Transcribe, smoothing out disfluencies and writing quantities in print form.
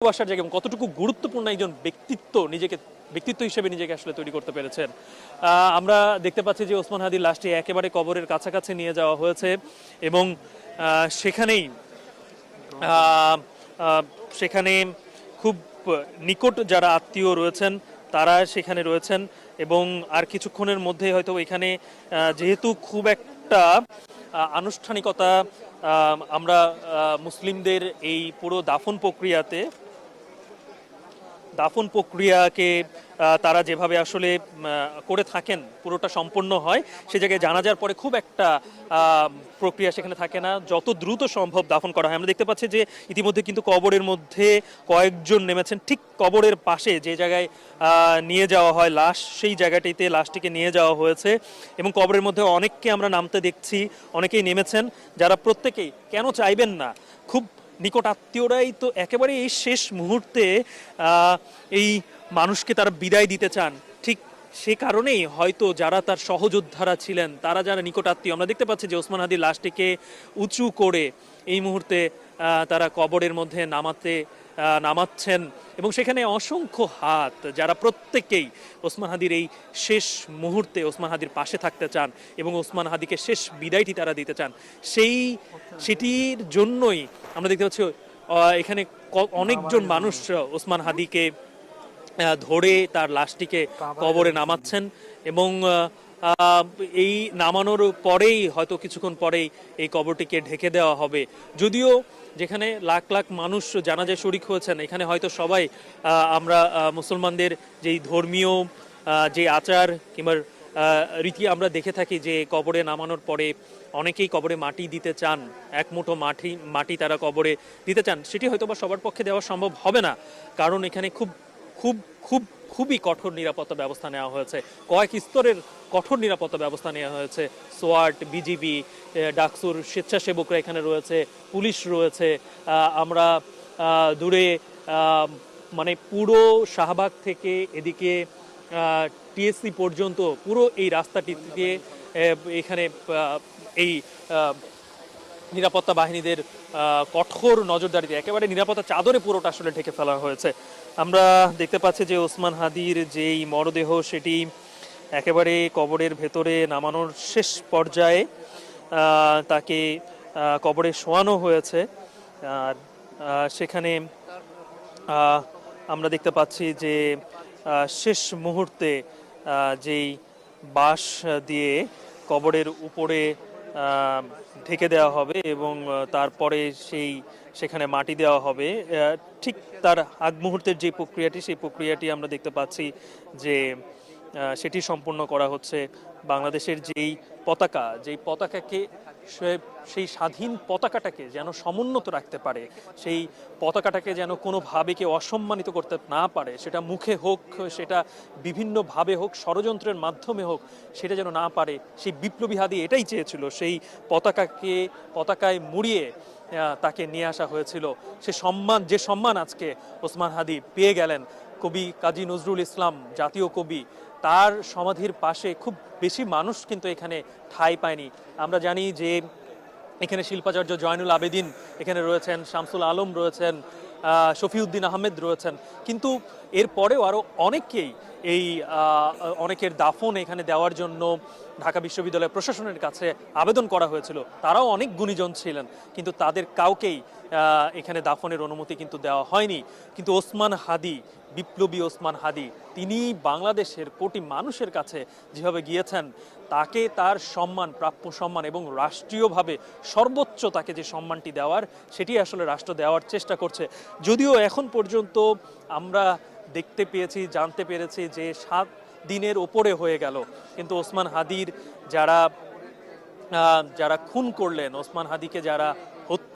ভালোবাসার জায়গা এবং কতটুকু গুরুত্বপূর্ণ একজন ব্যক্তিত্ব হিসেবে নিজেকে আসলে তৈরি করতে পেরেছেন। আমরা দেখতে পাচ্ছি যে ওসমান হাদির লাশটি একেবারে কবরের কাছাকাছি নিয়ে যাওয়া হয়েছে এবং সেখানেই আহ, আহ, সেখানে খুব নিকট যারা আত্মীয় রয়েছেন তারা সেখানে রয়েছেন এবং আর কিছুক্ষণের মধ্যে হয়তো এখানে যেহেতু খুব একটা আনুষ্ঠানিকতা আমরা মুসলিমদের এই পুরো দাফন প্রক্রিয়াকে তারা যেভাবে আসলে করে থাকেন পুরোটা সম্পন্ন হয় সে জায়গায় জানাজার পরে খুব একটা প্রক্রিয়া সেখানে থাকে না, যত দ্রুত সম্ভব দাফন করা হয়। আমরা দেখতে পাচ্ছি যে ইতিমধ্যে কিন্তু কবরের মধ্যে কয়েকজন নেমেছেন, ঠিক কবরের পাশে যে জায়গায় নিয়ে যাওয়া হয় লাশ, সেই জায়গাটিতে লাশটিকে নিয়ে যাওয়া হয়েছে এবং কবরের মধ্যে অনেককে আমরা নামতে দেখছি, অনেকেই নেমেছেন যারা প্রত্যেকেই কেন চাইবেন না, খুব নিকট আত্মীয়রাই তো একেবারে এই শেষ মুহূর্তে এই মানুষকে তারা বিদায় দিতে চান। ঠিক সে কারণেই হয়তো যারা তার সহযোদ্ধারা ছিলেন, তারা যারা নিকট আত্মীয়, আমরা দেখতে পাচ্ছি যে ওসমান হাদির লাশটিকে উঁচু করে এই মুহূর্তে তারা কবরের মধ্যে নামাচ্ছেন এবং সেখানে অসংখ্য হাত যারা প্রত্যেকেই ওসমান হাদির এই শেষ মুহূর্তে ওসমান হাদির পাশে থাকতে চান এবং ওসমান হাদিকে শেষ বিদায়টি তারা দিতে চান। সেটির জন্যই আমরা দেখতে পাচ্ছি এখানে অনেকজন মানুষ ওসমান হাদিকে ধরে তার লাশটিকে কবরে নামাচ্ছেন এবং এই নামানোর পরেই হয়তো কিছুক্ষণ পরেই এই কবরটিকে ঢেকে দেওয়া হবে। যদিও যেখানে লাখ লাখ মানুষ জানাজায় শরিক হয়েছেন, এখানে হয়তো সবাই আমরা মুসলমানদের যেই ধর্মীয় যে আচার কিংবা রীতি আমরা দেখে থাকি যে কবরে নামানোর পরে অনেকেই কবরে মাটি দিতে চান, এক মুঠো মাটি তারা কবরে দিতে চান, সেটি হয়তো বা সবার পক্ষে দেওয়া সম্ভব হবে না, কারণ এখানে খুব খুব খুব খুবই কঠোর নিরাপত্তা ব্যবস্থা নেওয়া হয়েছে, কয়েক স্তরের কঠোর নিরাপত্তা ব্যবস্থা নেওয়া হয়েছে। সোয়াট, বিজিবি, ডাকসুর স্বেচ্ছাসেবকরা এখানে রয়েছে, পুলিশ রয়েছে। আমরা দূরে মানে পুরো শাহবাগ থেকে এদিকে টিএসসি পর্যন্ত পুরো এই রাস্তাটিতে এখানে এই নিরাপত্তা বাহিনীদের কঠোর নজরদারিতে একেবারে নিরাপত্তা চাদরে পুরোটা আসলে ঢেকে ফেলা হয়েছে। আমরা দেখতে পাচ্ছি যে ওসমান হাদির যেই মরদেহ সেটি একেবারে কবরের ভেতরে নামানোর শেষ পর্যায়ে তাকে কবরে শোয়ানো হয়েছে। আর সেখানে আমরা দেখতে পাচ্ছি যে শেষ মুহূর্তে যেই বাঁশ দিয়ে কবরের উপরে ঢেকে দেওয়া হবে এবং তারপরে সেখানে মাটি দেওয়া হবে। ঠিক তার আগ মুহূর্তের যে প্রক্রিয়াটি, সেই প্রক্রিয়াটি আমরা দেখতে পাচ্ছি যে সেটি সম্পূর্ণ করা হচ্ছে। বাংলাদেশের যেই পতাকাকে সেই স্বাধীন পতাকাটাকে যেন সমুন্নত রাখতে পারে, সেই পতাকাটাকে যেন কোনোভাবে কেউ অসম্মানিত করতে না পারে, সেটা মুখে হোক, সেটা বিভিন্নভাবে হোক, ষড়যন্ত্রের মাধ্যমে হোক, সেটা যেন না পারে, সেই বিপ্লবী হাদি এটাই চেয়েছিল। সেই পতাকায় মুড়িয়ে তাকে নিয়ে আসা হয়েছিল। যে সম্মান আজকে ওসমান হাদি পেয়ে গেলেন, কবি কাজী নজরুল ইসলাম জাতীয় কবি, তার সমাধির পাশে খুব বেশি মানুষ কিন্তু এখানে ঠাঁই পায়নি। আমরা জানি যে এখানে শিল্পাচার্য জয়নুল আবেদিন এখানে রয়েছেন, শামসুল আলম রয়েছেন, শফিউদ্দিন আহমেদ রয়েছেন, কিন্তু এরপরেও আরও অনেকের দাফন এখানে দেওয়ার জন্য ঢাকা বিশ্ববিদ্যালয় প্রশাসনের কাছে আবেদন করা হয়েছিল। তারাও অনেক গুণীজন ছিলেন, কিন্তু তাদের কাউকেই এখানে দাফনের অনুমতি কিন্তু দেওয়া হয়নি। কিন্তু ওসমান হাদি, বিপ্লবী ওসমান হাদি, তিনি বাংলাদেশের কোটি মানুষের কাছে যেভাবে গিয়েছেন, তাকে তার প্রাপ্য সম্মান এবং রাষ্ট্রীয়ভাবে সর্বোচ্চ তাকে যে সম্মানটি দেওয়ার, সেটি আসলে রাষ্ট্র দেওয়ার চেষ্টা করছে। যদিও এখন পর্যন্ত আমরা জানতে পেরেছি যে 7 দিনের ওপরে হয়ে গেল, কিন্তু ওসমান হাদির যারা খুন করলেন, ওসমান হাদিকে যারা